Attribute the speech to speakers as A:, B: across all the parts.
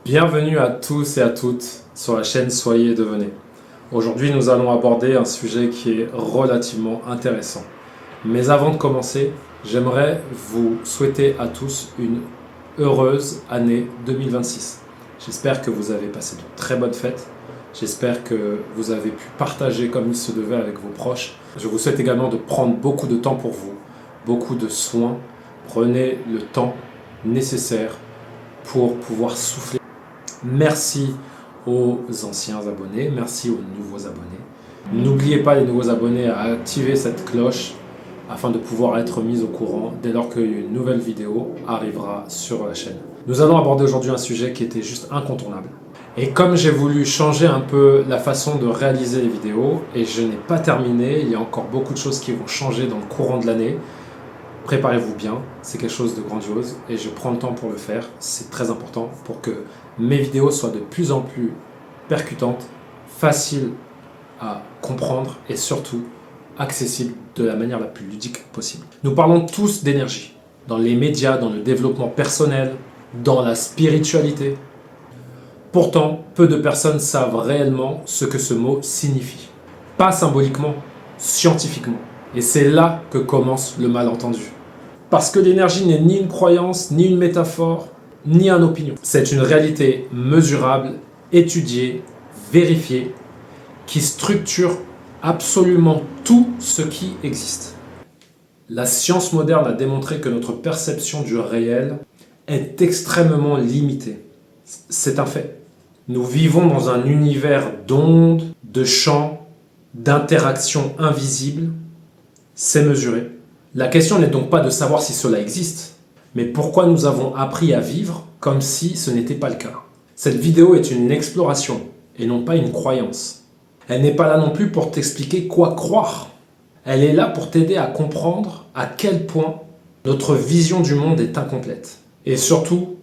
A: Bienvenue à tous et à toutes sur la chaîne Soyez et Devenez. Aujourd'hui, nous allons aborder un sujet qui est relativement intéressant. Mais avant de commencer, j'aimerais vous souhaiter à tous une heureuse année 2026. J'espère que vous avez passé de très bonnes fêtes. J'espère que vous avez pu partager comme il se devait avec vos proches. Je vous souhaite également de prendre beaucoup de temps pour vous, beaucoup de soins. Prenez le temps nécessaire pour pouvoir souffler. Merci aux anciens abonnés, merci aux nouveaux abonnés. N'oubliez pas les nouveaux abonnés à activer cette cloche afin de pouvoir être mis au courant dès lors qu'une nouvelle vidéo arrivera sur la chaîne. Nous allons aborder aujourd'hui un sujet qui était juste incontournable. Et comme j'ai voulu changer un peu la façon de réaliser les vidéos, et je n'ai pas terminé, il y a encore beaucoup de choses qui vont changer dans le courant de l'année, préparez-vous bien, c'est quelque chose de grandiose et je prends le temps pour le faire, c'est très important pour que mes vidéos soient de plus en plus percutantes, faciles à comprendre et surtout accessibles de la manière la plus ludique possible. Nous parlons tous d'énergie, dans les médias, dans le développement personnel, dans la spiritualité. Pourtant, peu de personnes savent réellement ce que ce mot signifie. Pas symboliquement, scientifiquement. Et c'est là que commence le malentendu. Parce que l'énergie n'est ni une croyance, ni une métaphore, ni une opinion. C'est une réalité mesurable, étudiée, vérifiée, qui structure absolument tout ce qui existe. La science moderne a démontré que notre perception du réel est extrêmement limitée. C'est un fait. Nous vivons dans un univers d'ondes, de champs, d'interactions invisibles. C'est mesuré. La question n'est donc pas de savoir si cela existe, mais pourquoi nous avons appris à vivre comme si ce n'était pas le cas. Cette vidéo est une exploration et non pas une croyance. Elle n'est pas là non plus pour t'expliquer quoi croire. Elle est là pour t'aider à comprendre à quel point notre vision du monde est incomplète. Et surtout,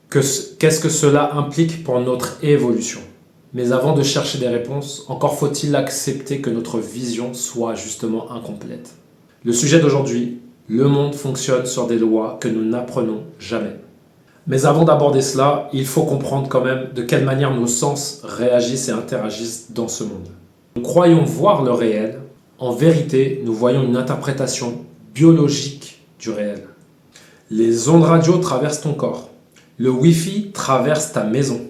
A: qu'est-ce que cela implique pour notre évolution. Mais avant de chercher des réponses, encore faut-il accepter que notre vision soit justement incomplète. Le sujet d'aujourd'hui, le monde fonctionne sur des lois que nous n'apprenons jamais. Mais avant d'aborder cela, il faut comprendre quand même de quelle manière nos sens réagissent et interagissent dans ce monde. Nous croyons voir le réel, en vérité, nous voyons une interprétation biologique du réel. Les ondes radio traversent ton corps, le Wi-Fi traverse ta maison,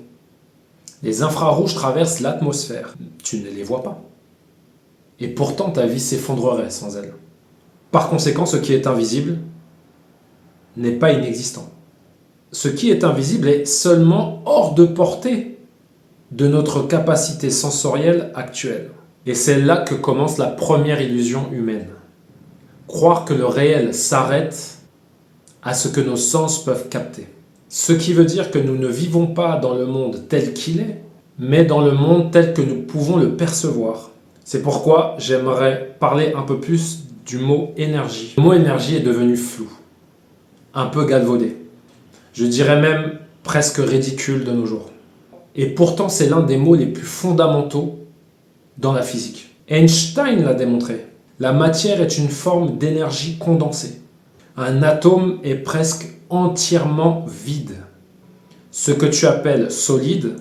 A: les infrarouges traversent l'atmosphère, tu ne les vois pas. Et pourtant ta vie s'effondrerait sans elles. Par conséquent, ce qui est invisible n'est pas inexistant. Ce qui est invisible est seulement hors de portée de notre capacité sensorielle actuelle. Et c'est là que commence la première illusion humaine. Croire que le réel s'arrête à ce que nos sens peuvent capter. Ce qui veut dire que nous ne vivons pas dans le monde tel qu'il est, mais dans le monde tel que nous pouvons le percevoir. C'est pourquoi j'aimerais parler un peu plus du mot énergie. Le mot énergie est devenu flou, un peu galvaudé. Je dirais même presque ridicule de nos jours. Et pourtant, c'est l'un des mots les plus fondamentaux dans la physique. Einstein l'a démontré. La matière est une forme d'énergie condensée. Un atome est presque entièrement vide. Ce que tu appelles solide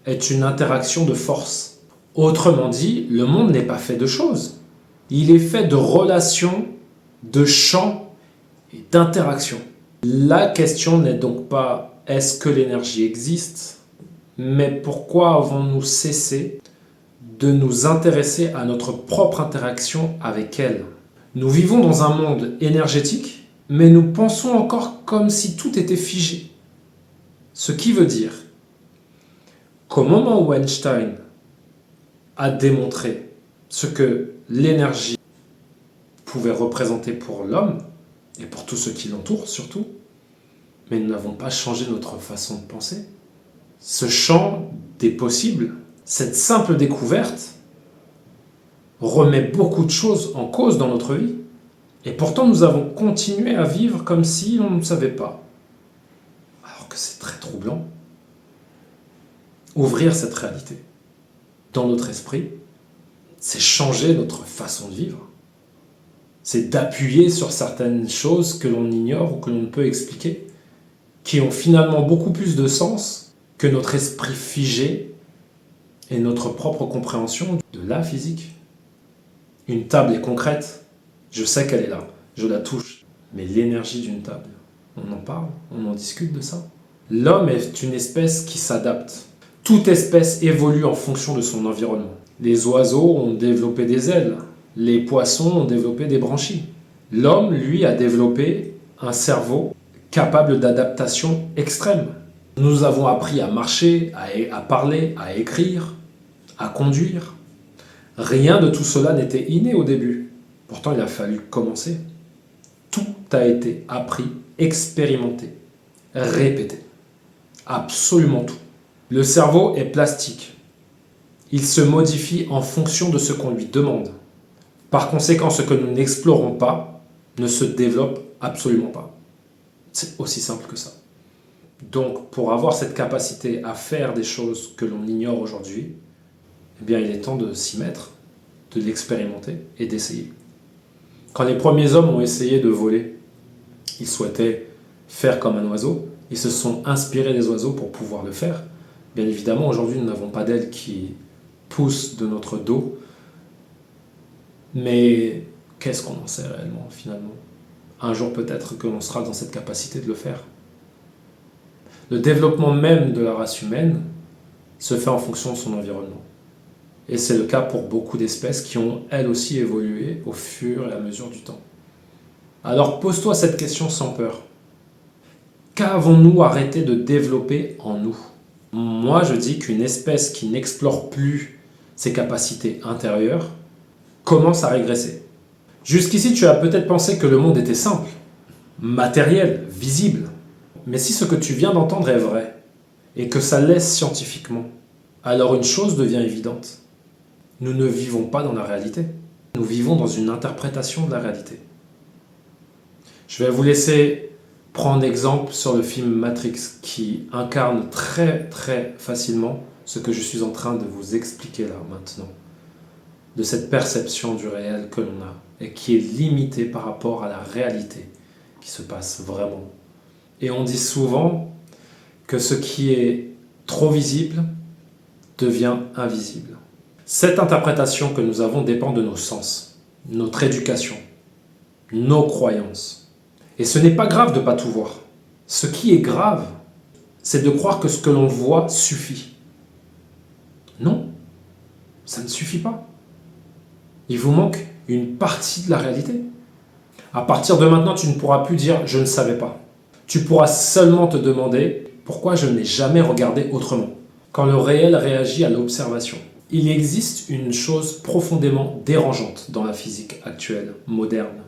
A: est une interaction de force. Autrement dit, le monde n'est pas fait de choses. Il est fait de relations, de champs et d'interactions. La question n'est donc pas est-ce que l'énergie existe, mais pourquoi avons-nous cessé de nous intéresser à notre propre interaction avec elle. Nous vivons dans un monde énergétique, mais nous pensons encore comme si tout était figé. Ce qui veut dire qu'au moment où Einstein a démontré ce que l'énergie pouvait représenter pour l'homme, et pour tous ceux qui l'entourent surtout, mais nous n'avons pas changé notre façon de penser. Ce champ des possibles, cette simple découverte, remet beaucoup de choses en cause dans notre vie. Et pourtant, nous avons continué à vivre comme si on ne savait pas. Alors que c'est très troublant. Ouvrir cette réalité dans notre esprit, c'est changer notre façon de vivre. C'est d'appuyer sur certaines choses que l'on ignore ou que l'on ne peut expliquer, qui ont finalement beaucoup plus de sens que notre esprit figé et notre propre compréhension de la physique. Une table est concrète, je sais qu'elle est là, je la touche. Mais l'énergie d'une table, on en parle, on en discute de ça. L'homme est une espèce qui s'adapte. Toute espèce évolue en fonction de son environnement. Les oiseaux ont développé des ailes, les poissons ont développé des branchies. L'homme, lui, a développé un cerveau capable d'adaptation extrême. Nous avons appris à marcher, à parler, à écrire, à conduire. Rien de tout cela n'était inné au début. Pourtant, il a fallu commencer. Tout a été appris, expérimenté, répété. Absolument tout. Le cerveau est plastique. Il se modifie en fonction de ce qu'on lui demande. Par conséquent, ce que nous n'explorons pas ne se développe absolument pas. C'est aussi simple que ça. Donc, pour avoir cette capacité à faire des choses que l'on ignore aujourd'hui, eh bien, il est temps de s'y mettre, de l'expérimenter et d'essayer. Quand les premiers hommes ont essayé de voler, ils souhaitaient faire comme un oiseau, ils se sont inspirés des oiseaux pour pouvoir le faire. Bien évidemment, aujourd'hui, nous n'avons pas d'ailes qui poussent de notre dos, mais qu'est-ce qu'on en sait réellement, finalement? Un jour, peut-être que l'on sera dans cette capacité de le faire. Le développement même de la race humaine se fait en fonction de son environnement. Et c'est le cas pour beaucoup d'espèces qui ont, elles aussi, évolué au fur et à mesure du temps. Alors, pose-toi cette question sans peur. Qu'avons-nous arrêté de développer en nous? Moi, je dis qu'une espèce qui n'explore plus ses capacités intérieures commence à régresser. Jusqu'ici, tu as peut-être pensé que le monde était simple, matériel, visible. Mais si ce que tu viens d'entendre est vrai, et que ça l'est scientifiquement, alors une chose devient évidente. Nous ne vivons pas dans la réalité. Nous vivons dans une interprétation de la réalité. Je vais vous laisser prendre exemple sur le film Matrix qui incarne très très facilement ce que je suis en train de vous expliquer là maintenant. De cette perception du réel que l'on a et qui est limitée par rapport à la réalité qui se passe vraiment. Et on dit souvent que ce qui est trop visible devient invisible. Cette interprétation que nous avons dépend de nos sens, notre éducation, nos croyances. Et ce n'est pas grave de ne pas tout voir. Ce qui est grave, c'est de croire que ce que l'on voit suffit. Non, ça ne suffit pas. Il vous manque une partie de la réalité. À partir de maintenant, tu ne pourras plus dire « je ne savais pas ». Tu pourras seulement te demander « pourquoi je n'ai jamais regardé autrement ?» Quand le réel réagit à l'observation. Il existe une chose profondément dérangeante dans la physique actuelle, moderne.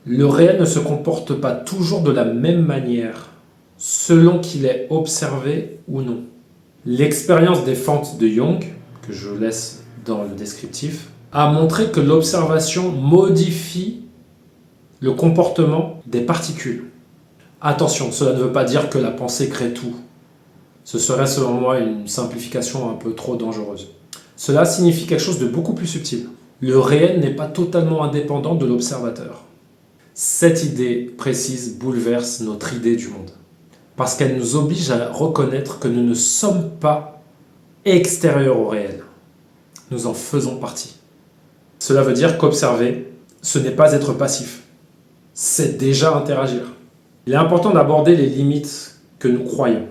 A: Le réel ne se comporte pas toujours de la même manière, selon qu'il est observé ou non. L'expérience des fentes de Young, que je laisse dans le descriptif, a montré que l'observation modifie le comportement des particules. Attention, cela ne veut pas dire que la pensée crée tout. Ce serait selon moi une simplification un peu trop dangereuse. Cela signifie quelque chose de beaucoup plus subtil. Le réel n'est pas totalement indépendant de l'observateur. Cette idée précise bouleverse notre idée du monde. Parce qu'elle nous oblige à reconnaître que nous ne sommes pas extérieurs au réel. Nous en faisons partie. Cela veut dire qu'observer, ce n'est pas être passif. C'est déjà interagir. Il est important d'aborder les limites que nous croyons.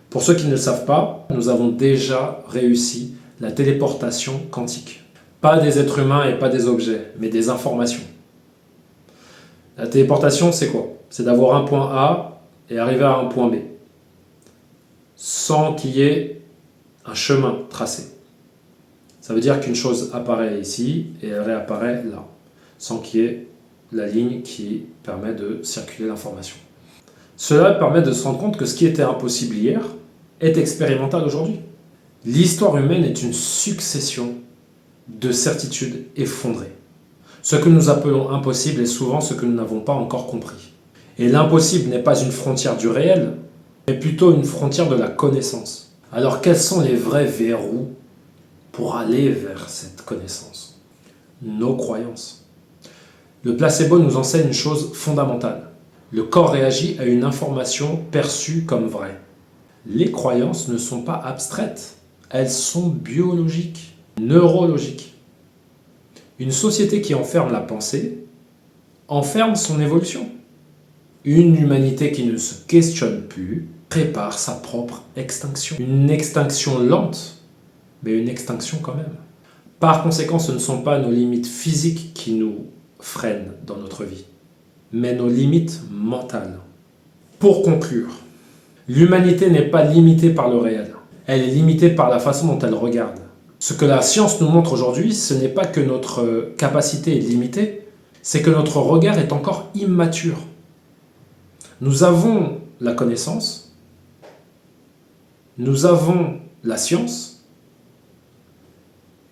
A: Pour ceux qui ne le savent pas, nous avons déjà réussi la téléportation quantique. Pas des êtres humains et pas des objets, mais des informations. La téléportation, c'est quoi? C'est d'avoir un point A et arriver à un point B, sans qu'il y ait un chemin tracé. Ça veut dire qu'une chose apparaît ici et elle réapparaît là, sans qu'il y ait la ligne qui permet de circuler l'information. Cela permet de se rendre compte que ce qui était impossible hier est expérimental aujourd'hui. L'histoire humaine est une succession de certitudes effondrées. Ce que nous appelons impossible est souvent ce que nous n'avons pas encore compris. Et l'impossible n'est pas une frontière du réel, mais plutôt une frontière de la connaissance. Alors quels sont les vrais verrous pour aller vers cette connaissance? Nos croyances. Le placebo nous enseigne une chose fondamentale. Le corps réagit à une information perçue comme vraie. Les croyances ne sont pas abstraites, elles sont biologiques, neurologiques. Une société qui enferme la pensée enferme son évolution. Une humanité qui ne se questionne plus prépare sa propre extinction. Une extinction lente, mais une extinction quand même. Par conséquent, ce ne sont pas nos limites physiques qui nous freinent dans notre vie, mais nos limites mentales. Pour conclure, l'humanité n'est pas limitée par le réel. Elle est limitée par la façon dont elle regarde. Ce que la science nous montre aujourd'hui, ce n'est pas que notre capacité est limitée, c'est que notre regard est encore immature. Nous avons la connaissance, nous avons la science,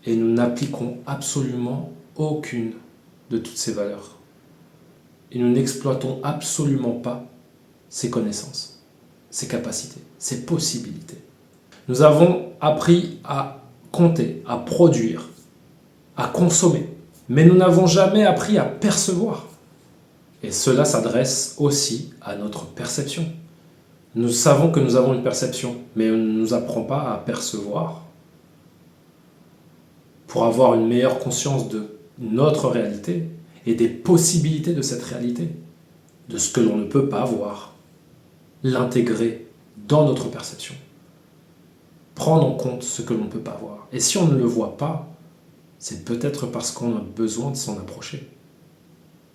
A: et nous n'appliquons absolument aucune de toutes ces valeurs. Et nous n'exploitons absolument pas ces connaissances, ces capacités, ces possibilités. Nous avons appris à compter, à produire, à consommer, mais nous n'avons jamais appris à percevoir. Et cela s'adresse aussi à notre perception. Nous savons que nous avons une perception, mais on ne nous apprend pas à percevoir pour avoir une meilleure conscience de notre réalité et des possibilités de cette réalité, de ce que l'on ne peut pas voir, l'intégrer dans notre perception, prendre en compte ce que l'on ne peut pas voir. Et si on ne le voit pas, c'est peut-être parce qu'on a besoin de s'en approcher.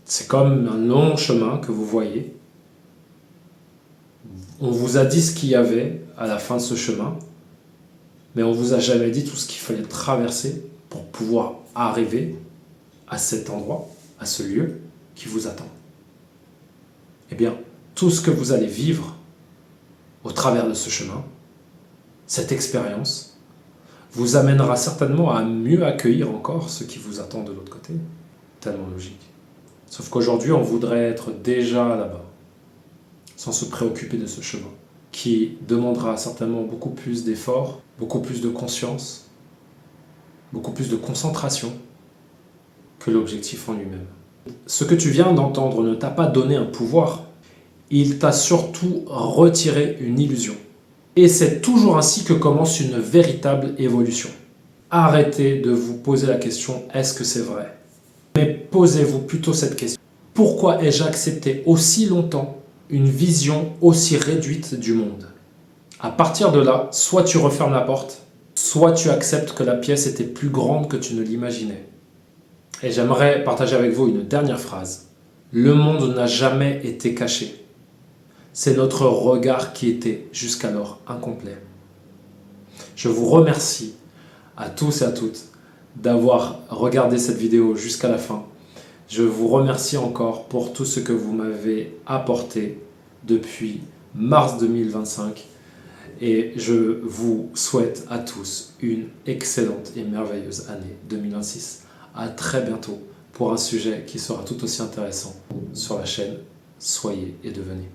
A: C'est comme un long chemin que vous voyez. On vous a dit ce qu'il y avait à la fin de ce chemin, mais on ne vous a jamais dit tout ce qu'il fallait traverser pour pouvoir arriver à cet endroit, à ce lieu qui vous attend. Eh bien, tout ce que vous allez vivre au travers de ce chemin, cette expérience, vous amènera certainement à mieux accueillir encore ce qui vous attend de l'autre côté. Tellement logique. Sauf qu'aujourd'hui, on voudrait être déjà là-bas, sans se préoccuper de ce chemin, qui demandera certainement beaucoup plus d'efforts, beaucoup plus de conscience, beaucoup plus de concentration que l'objectif en lui-même. Ce que tu viens d'entendre ne t'a pas donné un pouvoir, il t'a surtout retiré une illusion. Et c'est toujours ainsi que commence une véritable évolution. Arrêtez de vous poser la question « est-ce que c'est vrai ?» Mais posez-vous plutôt cette question. Pourquoi ai-je accepté aussi longtemps une vision aussi réduite du monde? À partir de là, soit tu refermes la porte, soit tu acceptes que la pièce était plus grande que tu ne l'imaginais. Et j'aimerais partager avec vous une dernière phrase. Le monde n'a jamais été caché. C'est notre regard qui était jusqu'alors incomplet. Je vous remercie à tous et à toutes d'avoir regardé cette vidéo jusqu'à la fin. Je vous remercie encore pour tout ce que vous m'avez apporté depuis mars 2025. Et je vous souhaite à tous une excellente et merveilleuse année 2026. À très bientôt pour un sujet qui sera tout aussi intéressant sur la chaîne Soyez et devenez.